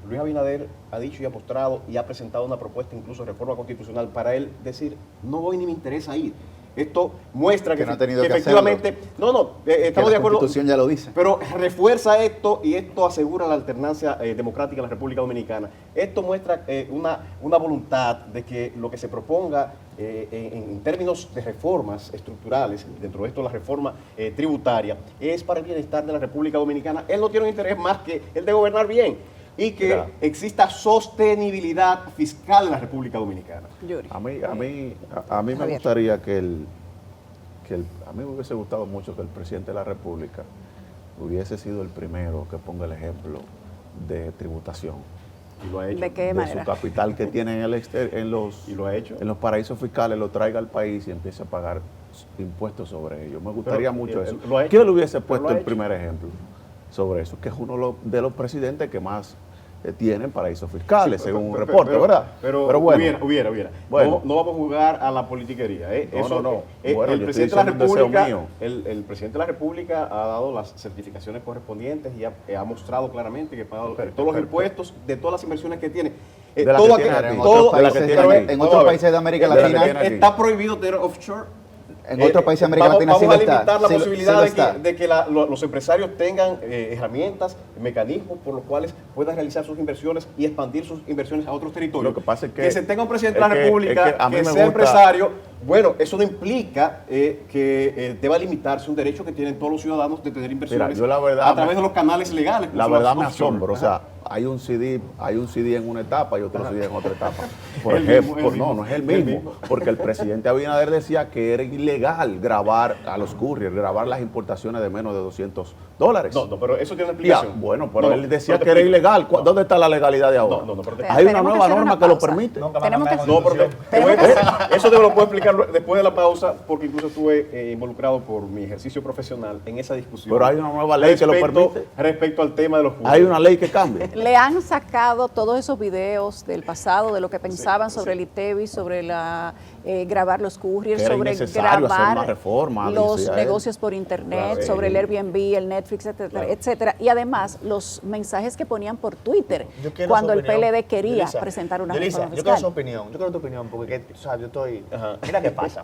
Speaker 6: Luis Abinader ha dicho y ha mostrado y ha presentado una propuesta incluso de reforma constitucional para él decir, no voy ni me interesa ir. Esto muestra que,
Speaker 10: no ha tenido que
Speaker 6: efectivamente, estamos de acuerdo.
Speaker 10: La Constitución ya lo dice.
Speaker 6: Pero refuerza esto y esto asegura la alternancia democrática en la República Dominicana. Esto muestra una voluntad de que lo que se proponga en términos de reformas estructurales, dentro de esto la reforma tributaria, es para el bienestar de la República Dominicana. Él no tiene un interés más que el de gobernar bien y que exista sostenibilidad fiscal en la República Dominicana.
Speaker 9: A mí me gustaría a mí me hubiese gustado mucho que el presidente de la República hubiese sido el primero que ponga el ejemplo de tributación.
Speaker 6: Y lo ha hecho.
Speaker 5: ¿De qué manera?
Speaker 9: Su capital que tiene en los paraísos fiscales, lo traiga al país y empiece a pagar impuestos sobre ello. Me gustaría mucho eso. ¿Quién le hubiese puesto el primer ejemplo sobre eso? Que es uno de los presidentes que más tienen paraísos fiscales, según un reporte, ¿verdad?
Speaker 6: Pero bueno. Hubiera.
Speaker 9: Bueno.
Speaker 6: No vamos a jugar a la politiquería.
Speaker 9: No.
Speaker 6: Bueno, el presidente de la República ha dado las certificaciones correspondientes y ha mostrado claramente que ha pagado todos los impuestos de todas las inversiones que tiene.
Speaker 10: En otros países de América Latina
Speaker 6: está prohibido tener offshore.
Speaker 10: En otros países de América Latina
Speaker 6: vamos
Speaker 10: sí lo
Speaker 6: a
Speaker 10: está.
Speaker 6: limitar la
Speaker 10: Sí
Speaker 6: posibilidad de que los empresarios tengan herramientas, mecanismos por los cuales puedan realizar sus inversiones y expandir sus inversiones a otros territorios.
Speaker 9: Lo que pasa es que
Speaker 6: se tenga un presidente de la República que sea
Speaker 9: gusta,
Speaker 6: empresario, bueno, eso no implica que deba limitarse un derecho que tienen todos los ciudadanos de tener inversiones a través de los canales legales.
Speaker 9: La verdad me asombra, o sea, hay un CD en una etapa y otro CD en otra etapa. Por ejemplo, no es el mismo, porque el presidente Abinader decía que era ilegal grabar a los couriers, grabar las importaciones de menos de $200.
Speaker 6: No, pero eso tiene una explicación.
Speaker 9: Bueno, pero él decía que era ilegal. ¿Dónde está la legalidad de ahora? Hay una nueva norma que lo permite.
Speaker 6: Eso te lo puedo explicar después de la pausa, porque incluso estuve involucrado por mi ejercicio profesional en esa discusión.
Speaker 9: Pero hay una nueva ley que lo permite.
Speaker 6: Respecto al tema de los couriers.
Speaker 9: Hay una ley que cambia.
Speaker 5: Le han sacado todos esos videos del pasado, de lo que pensaban sobre el ITEVI, sobre grabar los couriers, sobre grabar los negocios por internet, sobre el Airbnb, el Netflix, etcétera, etcétera. Y además los mensajes que ponían por Twitter cuando el PLD quería presentar una reforma fiscal.
Speaker 8: Yo quiero su opinión, yo opinión, porque yo estoy... Mira qué pasa.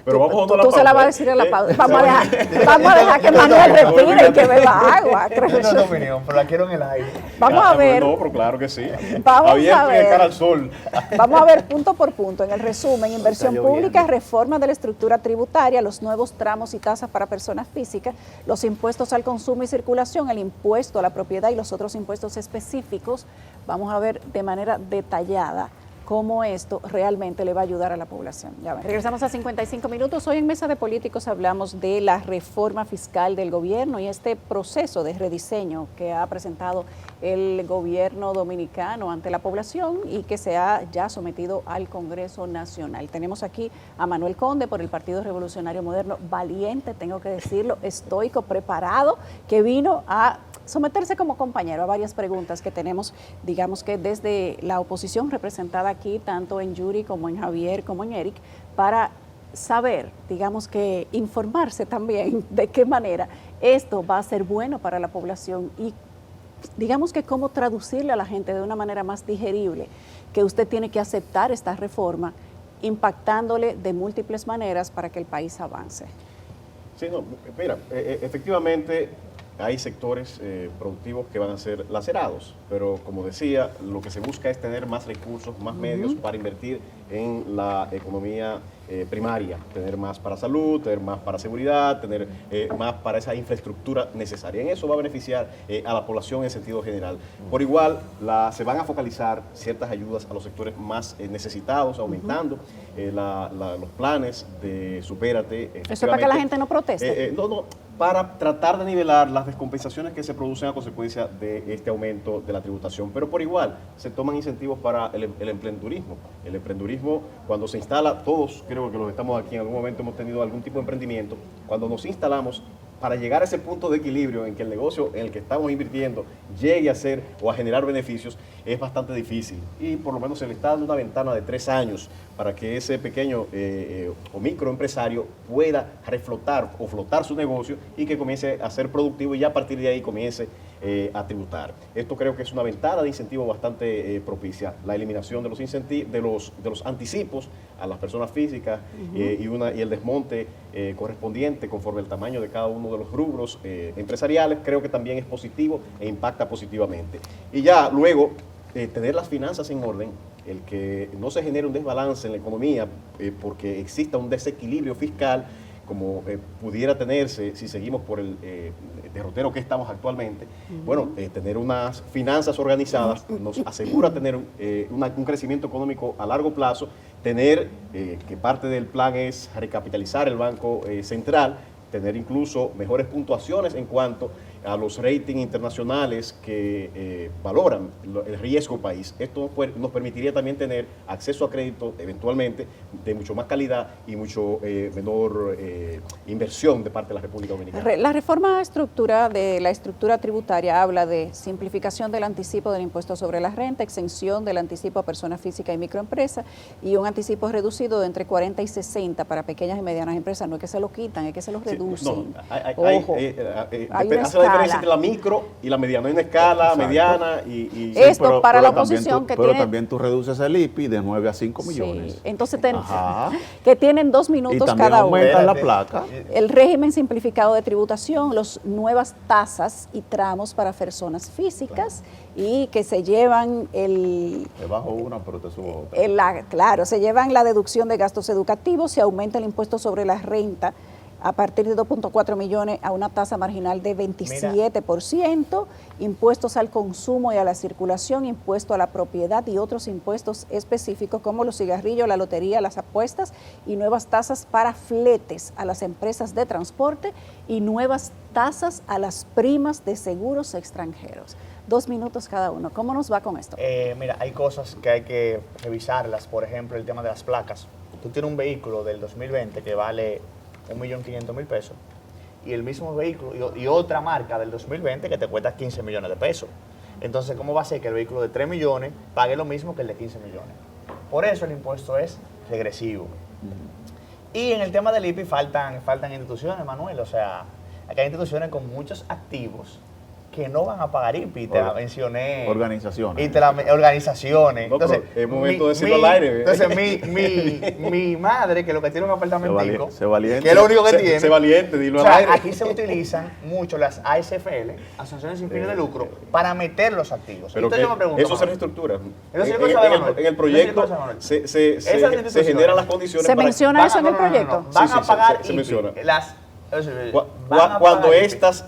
Speaker 6: Pero vamos a
Speaker 5: tú se la vas a decir en la pausa. Vamos a dejar que Manuel respire y que beba agua.
Speaker 8: Yo tengo tu opinión, pero la quiero en el aire.
Speaker 5: Vamos a ver.
Speaker 6: No, pero claro que sí.
Speaker 5: Vamos a ver.
Speaker 6: Cara al sol.
Speaker 5: Vamos a ver punto por punto. En el resumen, inversión pública, reforma de la estructura tributaria, los nuevos tramos y tasas para personas físicas, los impuestos al consumo y circulación, el impuesto a la propiedad y los otros impuestos específicos. Vamos a ver de manera detallada cómo esto realmente le va a ayudar a la población. Ya ven. Regresamos a 55 minutos. Hoy en Mesa de Políticos hablamos de la reforma fiscal del gobierno y este proceso de rediseño que ha presentado el gobierno dominicano ante la población y que se ha ya sometido al Congreso Nacional. Tenemos aquí a Manuel Conde por el Partido Revolucionario Moderno, valiente, tengo que decirlo, estoico, preparado, que vino a someterse como compañero a varias preguntas que tenemos, digamos que desde la oposición representada aquí, tanto en Yuri como en Javier como en Eric, para saber, digamos que informarse también de qué manera esto va a ser bueno para la población y digamos que cómo traducirle a la gente de una manera más digerible, que usted tiene que aceptar esta reforma impactándole de múltiples maneras para que el país avance.
Speaker 6: Sí, no, mira, efectivamente hay sectores productivos que van a ser lacerados, pero como decía, lo que se busca es tener más recursos, más medios para invertir en la economía primaria, tener más para salud, tener más para seguridad, tener más para esa infraestructura necesaria. En eso va a beneficiar a la población en sentido general. Por igual, se van a focalizar ciertas ayudas a los sectores más necesitados, aumentando los planes de Supérate.
Speaker 5: ¿Eso es para que la gente no proteste?
Speaker 6: No, para tratar de nivelar las descompensaciones que se producen a consecuencia de este aumento de la tributación. Pero por igual, se toman incentivos para el emprendurismo. El emprendurismo, cuando se instala, todos creo que los que estamos aquí en algún momento hemos tenido algún tipo de emprendimiento, cuando nos instalamos, para llegar a ese punto de equilibrio en que el negocio en el que estamos invirtiendo llegue a ser o a generar beneficios es bastante difícil. Y por lo menos se le está dando una ventana de 3 años para que ese pequeño o microempresario pueda reflotar o flotar su negocio y que comience a ser productivo y ya a partir de ahí comience a tributar. Esto creo que es una ventana de incentivo bastante propicia. La eliminación de los incentivos, de los anticipos a las personas físicas y el desmonte correspondiente conforme al tamaño de cada uno de los rubros empresariales, creo que también es positivo e impacta positivamente. Y ya luego tener las finanzas en orden, el que no se genere un desbalance en la economía porque exista un desequilibrio fiscal como pudiera tenerse si seguimos por el derrotero que estamos actualmente. Bueno, tener unas finanzas organizadas nos asegura tener un crecimiento económico a largo plazo, tener que parte del plan es recapitalizar el Banco Central, tener incluso mejores puntuaciones en cuanto a los ratings internacionales que valoran el riesgo país. Esto nos permitiría también tener acceso a crédito eventualmente de mucho más calidad y mucho menor inversión de parte de la República Dominicana.
Speaker 5: La reforma de la estructura tributaria habla de simplificación del anticipo del impuesto sobre la renta, exención del anticipo a personas físicas y microempresas y un anticipo reducido de entre 40 y 60 para pequeñas y medianas empresas. No es que se lo quitan, es que se los reducen.
Speaker 6: Ojo, hace la diferencia entre la micro y la mediana. Hay una escala mediana y
Speaker 5: esto
Speaker 9: pero,
Speaker 5: para
Speaker 9: pero
Speaker 5: la oposición que
Speaker 9: pero
Speaker 5: tiene...
Speaker 9: también tú reduces el IPI de 9 a 5 millones.
Speaker 5: Sí, entonces que tienen 2 minutos
Speaker 9: y
Speaker 5: cada uno.
Speaker 9: aumentan la placa.
Speaker 5: El régimen simplificado de tributación, las nuevas tasas y tramos para personas físicas y que se llevan
Speaker 9: Te bajo una, pero te subo otra.
Speaker 5: Claro, se llevan la deducción de gastos educativos, se aumenta el impuesto sobre la renta a partir de 2.4 millones a una tasa marginal de 27%, impuestos al consumo y a la circulación, impuesto a la propiedad y otros impuestos específicos como los cigarrillos, la lotería, las apuestas y nuevas tasas para fletes a las empresas de transporte y nuevas tasas a las primas de seguros extranjeros. 2 minutos cada uno. ¿Cómo nos va con esto?
Speaker 8: Mira, hay cosas que hay que revisarlas, por ejemplo, el tema de las placas. Tú tienes un vehículo del 2020 que vale 1.500.000 pesos y el mismo vehículo y otra marca del 2020 que te cuesta 15 millones de pesos. Entonces, ¿cómo va a ser que el vehículo de 3 millones pague lo mismo que el de 15 millones? Por eso el impuesto es regresivo. Y en el tema del IPI faltan instituciones, Manuel. O sea, aquí hay instituciones con muchos activos que no van a pagar IPI, te la mencioné.
Speaker 9: Organizaciones.
Speaker 8: Organizaciones.
Speaker 6: No,
Speaker 8: entonces,
Speaker 6: es momento de decirlo al aire.
Speaker 8: Entonces, mi madre, que lo que tiene un apartamentico,
Speaker 9: se valiente.
Speaker 8: que es lo único que tiene.
Speaker 6: Se valiente, dilo
Speaker 8: o sea,
Speaker 6: al aire.
Speaker 8: aquí se utilizan mucho las ASFL, Asociaciones Sin Fines de Lucro, para meter los activos.
Speaker 6: Pero
Speaker 8: entonces yo me pregunto,
Speaker 6: eso se reestructura.
Speaker 8: En
Speaker 6: el proyecto se generan las condiciones
Speaker 5: ¿Se
Speaker 6: para...
Speaker 5: menciona eso en el proyecto?
Speaker 8: Van a pagar
Speaker 6: se menciona. Cuando estas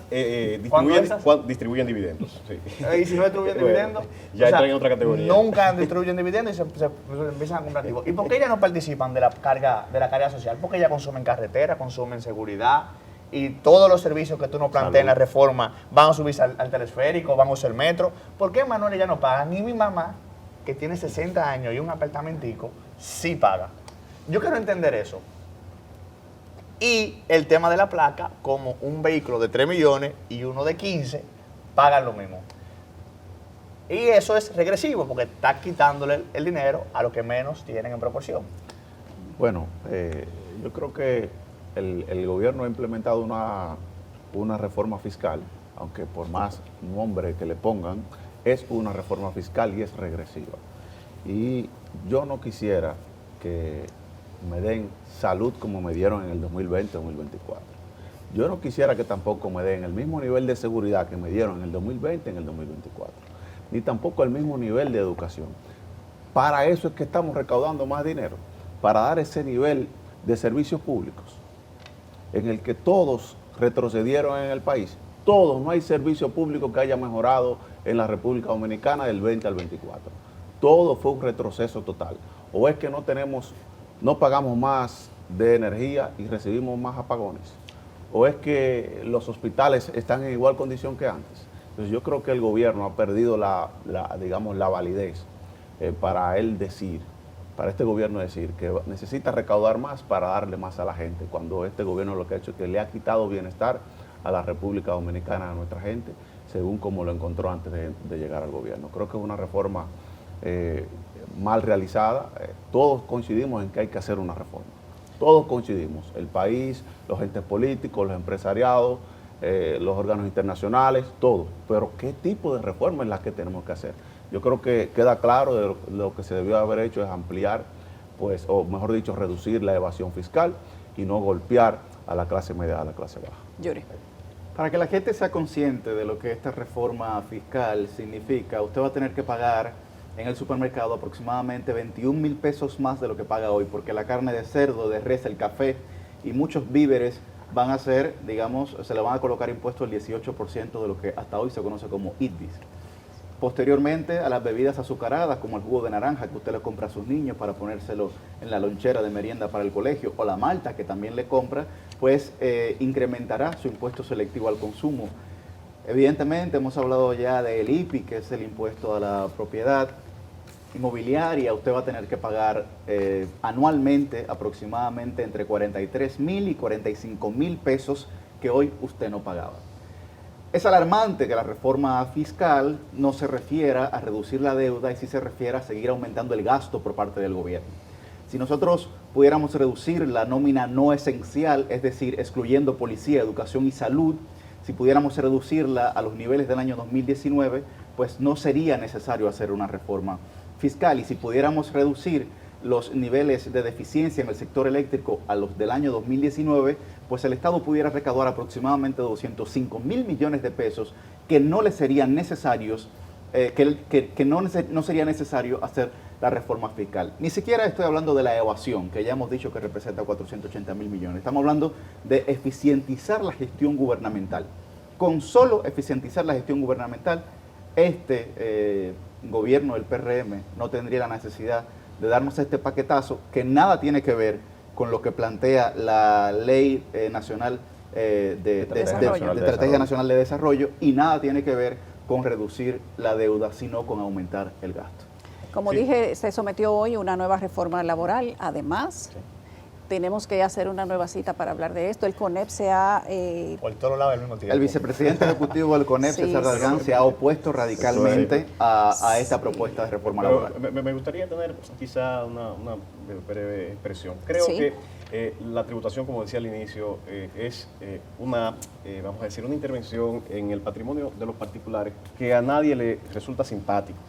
Speaker 6: distribuyen dividendos. Sí.
Speaker 8: Y si no distribuyen dividendos,
Speaker 6: ya entran en otra categoría.
Speaker 8: Nunca distribuyen dividendos y se empiezan a comprar activos. ¿Y por qué ellas no participan de la carga social? Porque ellas consumen carretera, consumen seguridad y todos los servicios que tú nos planteas en la reforma van a subirse al telesférico, van a usar el metro. ¿Por qué Manuel ya no paga? Ni mi mamá, que tiene 60 años y un apartamentico, sí paga. Yo quiero entender eso. Y el tema de la placa, como un vehículo de 3 millones y uno de 15, pagan lo mismo. Y eso es regresivo, porque está quitándole el dinero a los que menos tienen en proporción.
Speaker 9: Bueno, yo creo que el gobierno ha implementado una reforma fiscal, aunque por más nombre que le pongan, es una reforma fiscal y es regresiva. Y yo no quisiera que me den salud como me dieron en el 2020-2024. Yo no quisiera que tampoco me den el mismo nivel de seguridad que me dieron en el 2020 en el 2024, ni tampoco el mismo nivel de educación. Para eso es que estamos recaudando más dinero, para dar ese nivel de servicios públicos en el que todos retrocedieron en el país. Todos, no hay servicio público que haya mejorado en la República Dominicana del 20 al 24. Todo fue un retroceso total. O es que no pagamos más de energía y recibimos más apagones. O es que los hospitales están en igual condición que antes. Entonces yo creo que el gobierno ha perdido la validez para este gobierno decir que necesita recaudar más para darle más a la gente, cuando este gobierno lo que ha hecho es que le ha quitado bienestar a la República Dominicana, a nuestra gente, según como lo encontró antes de llegar al gobierno. Creo que es una reforma mal realizada. Todos coincidimos en que hay que hacer una reforma. Todos coincidimos, el país, los entes políticos, los empresariados, los órganos internacionales, todos. Pero ¿qué tipo de reforma es la que tenemos que hacer? Yo creo que queda claro de lo que se debió haber hecho es ampliar, pues, o mejor dicho, reducir la evasión fiscal y no golpear a la clase media, a la clase baja.
Speaker 5: Yuri.
Speaker 10: Para que la gente sea consciente de lo que esta reforma fiscal significa, usted va a tener que pagar en el supermercado aproximadamente 21,000 pesos más de lo que paga hoy, porque la carne de cerdo, de res, el café y muchos víveres van a ser, digamos, se le van a colocar impuestos el 18% de lo que hasta hoy se conoce como ITBIS. Posteriormente a las bebidas azucaradas, como el jugo de naranja que usted le compra a sus niños para ponérselo en la lonchera de merienda para el colegio, o la malta que también le compra, pues incrementará su impuesto selectivo al consumo. Evidentemente hemos hablado ya del IPI, que es el impuesto a la propiedad inmobiliaria. Usted va a tener que pagar anualmente aproximadamente entre 43,000 y 45,000 pesos que hoy usted no pagaba. Es alarmante que la reforma fiscal no se refiera a reducir la deuda y sí se refiere a seguir aumentando el gasto por parte del gobierno. Si nosotros pudiéramos reducir la nómina no esencial, es decir, excluyendo policía, educación y salud, si pudiéramos reducirla a los niveles del año 2019, pues no sería necesario hacer una reforma fiscal. Y si pudiéramos reducir los niveles de deficiencia en el sector eléctrico a los del año 2019, pues el Estado pudiera recaudar aproximadamente 205,000 millones de pesos que no le serían necesarios, no sería necesario hacer la reforma fiscal. Ni siquiera estoy hablando de la evasión, que ya hemos dicho que representa 480,000 millones. Estamos hablando de eficientizar la gestión gubernamental. Con solo eficientizar la gestión gubernamental, este gobierno del PRM no tendría la necesidad de darnos este paquetazo que nada tiene que ver con lo que plantea la Ley Nacional de Estrategia Nacional de Desarrollo y nada tiene que ver con reducir la deuda, sino con aumentar el gasto.
Speaker 5: Como dije, se sometió hoy una nueva reforma laboral. Además, tenemos que hacer una nueva cita para hablar de esto. El CONEP se ha...
Speaker 7: Por todos lados al mismo tiempo.
Speaker 10: El vicepresidente ejecutivo del CONEP, César Dalgán, se ha opuesto radicalmente a esta propuesta de reforma laboral.
Speaker 6: Me gustaría tener quizá una breve expresión. Creo que la tributación, como decía al inicio, es vamos a decir, una intervención en el patrimonio de los particulares que a nadie le resulta simpático.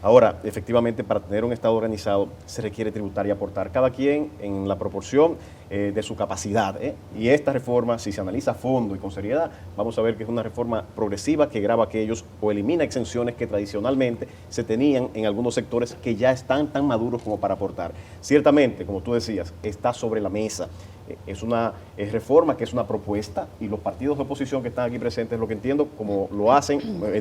Speaker 6: Ahora, efectivamente, para tener un Estado organizado se requiere tributar y aportar, cada quien en la proporción de su capacidad. Y esta reforma, si se analiza a fondo y con seriedad, vamos a ver que es una reforma progresiva que grava aquellos o elimina exenciones que tradicionalmente se tenían en algunos sectores que ya están tan maduros como para aportar. Ciertamente, como tú decías, está sobre la mesa. Es una reforma que es una propuesta y los partidos de oposición que están aquí presentes, lo que entiendo, como lo hacen,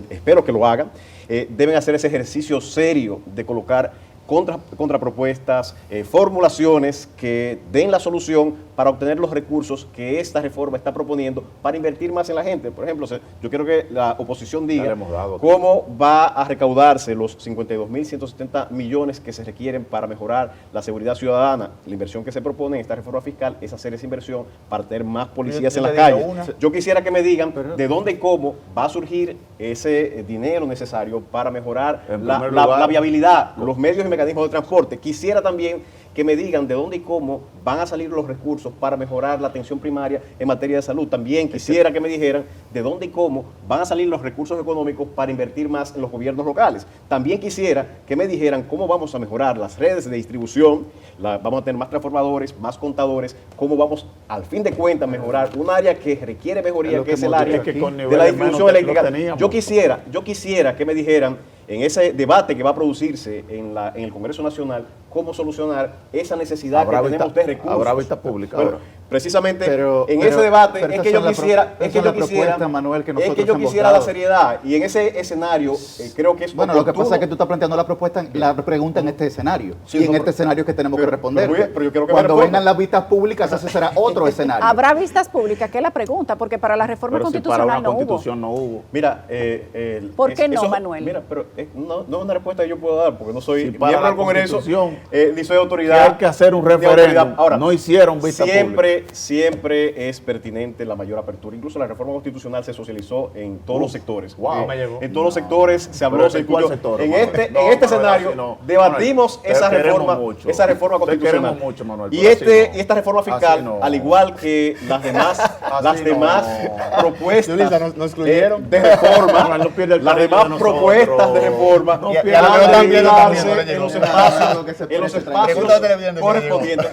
Speaker 6: espero que lo hagan, deben hacer ese ejercicio serio de colocar contrapropuestas, formulaciones que den la solución para obtener los recursos que esta reforma está proponiendo para invertir más en la gente. Por ejemplo, yo quiero que la oposición diga cómo va a recaudarse los 52,170 millones que se requieren para mejorar la seguridad ciudadana. La inversión que se propone en esta reforma fiscal es hacer esa inversión para tener más policías en las calles. Yo quisiera que me digan de dónde y cómo va a surgir ese dinero necesario para mejorar la viabilidad, los medios y mecanismos de transporte. Quisiera también que me digan de dónde y cómo van a salir los recursos para mejorar la atención primaria en materia de salud. También quisiera que me dijeran de dónde y cómo van a salir los recursos económicos para invertir más en los gobiernos locales. También quisiera que me dijeran cómo vamos a mejorar las redes de distribución, vamos a tener más transformadores, más contadores, cómo vamos al fin de cuentas mejorar un área que requiere mejoría, que es el área de la distribución eléctrica. Yo quisiera que me dijeran en ese debate que va a producirse en el Congreso Nacional, cómo solucionar esa necesidad que tenemos de recursos.
Speaker 9: Habrá vista pública.
Speaker 6: Bueno,
Speaker 4: precisamente en ese debate es que yo quisiera la seriedad, y en ese escenario creo que es
Speaker 10: bueno, lo que pasa es que tú estás planteando la pregunta en este escenario, y en este escenario que tenemos que responder.
Speaker 4: Pero yo quiero que
Speaker 10: cuando vengan las vistas públicas, ese será otro escenario.
Speaker 5: ¿Habrá vistas públicas? ¿Qué es la pregunta? Porque para la reforma constitucional
Speaker 9: para una constitución no hubo.
Speaker 4: Mira,
Speaker 5: ¿por qué no, Manuel?
Speaker 4: Mira, pero no es una respuesta que yo puedo dar, porque no soy
Speaker 9: miembro
Speaker 4: del Congreso, ni soy
Speaker 9: que
Speaker 4: autoridad.
Speaker 9: hay que hacer un referéndum.
Speaker 4: Ahora,
Speaker 9: no hicieron vista pública.
Speaker 6: siempre es pertinente la mayor apertura. Incluso la reforma constitucional se socializó en todos los sectores.
Speaker 7: Wow. Me llegó.
Speaker 6: En todos los sectores se habló, se discutió.
Speaker 9: sector,
Speaker 6: En
Speaker 9: Manuel?
Speaker 6: este,
Speaker 9: No,
Speaker 6: en este
Speaker 9: Manuel,
Speaker 6: escenario
Speaker 9: así no.
Speaker 6: debatimos
Speaker 9: Manuel,
Speaker 6: esa
Speaker 9: te queremos
Speaker 6: reforma,
Speaker 9: mucho.
Speaker 6: esa reforma
Speaker 9: Te
Speaker 6: constitucional.
Speaker 9: queremos mucho, Manuel,
Speaker 6: y,
Speaker 9: pero así no.
Speaker 6: y esta reforma fiscal,
Speaker 9: Así no.
Speaker 6: al igual que las demás,
Speaker 9: no.
Speaker 6: propuestas
Speaker 7: Yulisa, nos excluyeron.
Speaker 6: de reforma,
Speaker 9: Manuel, no pierde el
Speaker 6: las
Speaker 9: cariño
Speaker 6: demás
Speaker 9: de nosotros.
Speaker 6: propuestas de reforma,
Speaker 9: No
Speaker 7: Y a
Speaker 9: pierda
Speaker 7: lo
Speaker 9: el
Speaker 7: mejor
Speaker 9: cariño.
Speaker 7: también no le
Speaker 6: en los
Speaker 7: llegó.
Speaker 6: espacios
Speaker 7: Pregúntale a la televidente si le llegó.
Speaker 6: correspondientes.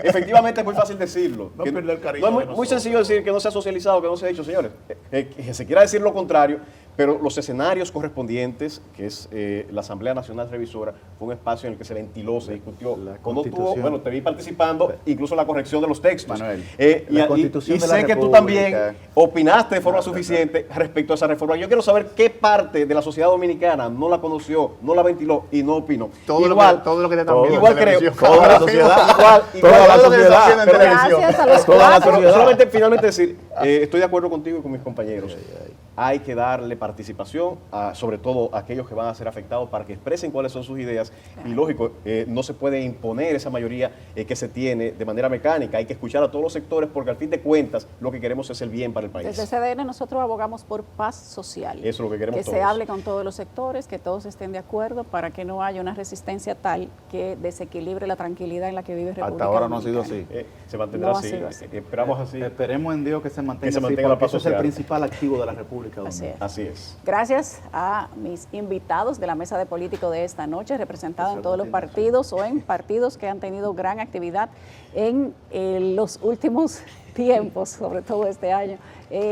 Speaker 6: Efectivamente es muy fácil decirlo.
Speaker 9: No
Speaker 6: Que
Speaker 9: pierda el cariño
Speaker 6: no es
Speaker 9: de
Speaker 6: muy
Speaker 9: nosotros.
Speaker 6: sencillo decir que no se ha socializado, que no se ha hecho, señores. Que se quiera decir lo contrario, pero los escenarios correspondientes, que es la Asamblea Nacional Revisora, fue un espacio en el que se ventiló, se discutió.
Speaker 10: La
Speaker 6: Cuando
Speaker 10: Constitución.
Speaker 6: bueno, te vi participando, incluso la corrección de los textos.
Speaker 10: Manuel,
Speaker 6: Y
Speaker 10: la Constitución de la
Speaker 6: sé que tú
Speaker 10: República.
Speaker 6: también opinaste de forma suficiente respecto a esa reforma. Yo quiero saber qué parte de la sociedad dominicana no la conoció, no la ventiló y no opinó.
Speaker 7: Todo
Speaker 6: igual,
Speaker 7: lo que te están viendo
Speaker 6: igual
Speaker 7: en
Speaker 6: creo,
Speaker 7: televisión.
Speaker 6: toda la sociedad,
Speaker 9: Toda la
Speaker 7: Todo lo que te están
Speaker 9: sociedad.
Speaker 7: viendo en televisión.
Speaker 5: Gracias a los
Speaker 9: Toda la
Speaker 5: cuatro.
Speaker 6: pero solamente finalmente decir, estoy de acuerdo contigo y con mis compañeros. Hay que darle participación, sobre todo a aquellos que van a ser afectados, para que expresen cuáles son sus ideas. Y lógico, no se puede imponer esa mayoría que se tiene de manera mecánica. Hay que escuchar a todos los sectores, porque al fin de cuentas lo que queremos es el bien para el país.
Speaker 5: Desde CDN nosotros abogamos por paz social.
Speaker 6: Eso es lo que queremos
Speaker 5: Que se
Speaker 6: todos.
Speaker 5: hable con todos los sectores, que todos estén de acuerdo para que no haya una resistencia tal que desequilibre la tranquilidad en la que vive República
Speaker 9: Hasta ahora no ha sido
Speaker 5: Dominicana.
Speaker 9: así.
Speaker 6: Se mantendrá
Speaker 5: No ha
Speaker 6: así.
Speaker 5: sido así.
Speaker 6: Esperamos así.
Speaker 10: Esperemos en Dios que se mantenga,
Speaker 6: se mantenga
Speaker 10: así,
Speaker 6: la
Speaker 10: porque
Speaker 6: paz
Speaker 10: eso es el
Speaker 6: social.
Speaker 10: principal activo de la República
Speaker 5: Así
Speaker 10: Dominicana.
Speaker 5: es.
Speaker 6: Así es.
Speaker 5: Gracias a mis invitados de la mesa de político de esta noche, representados en todos los partidos o en partidos que han tenido gran actividad en los últimos tiempos, sobre todo este año.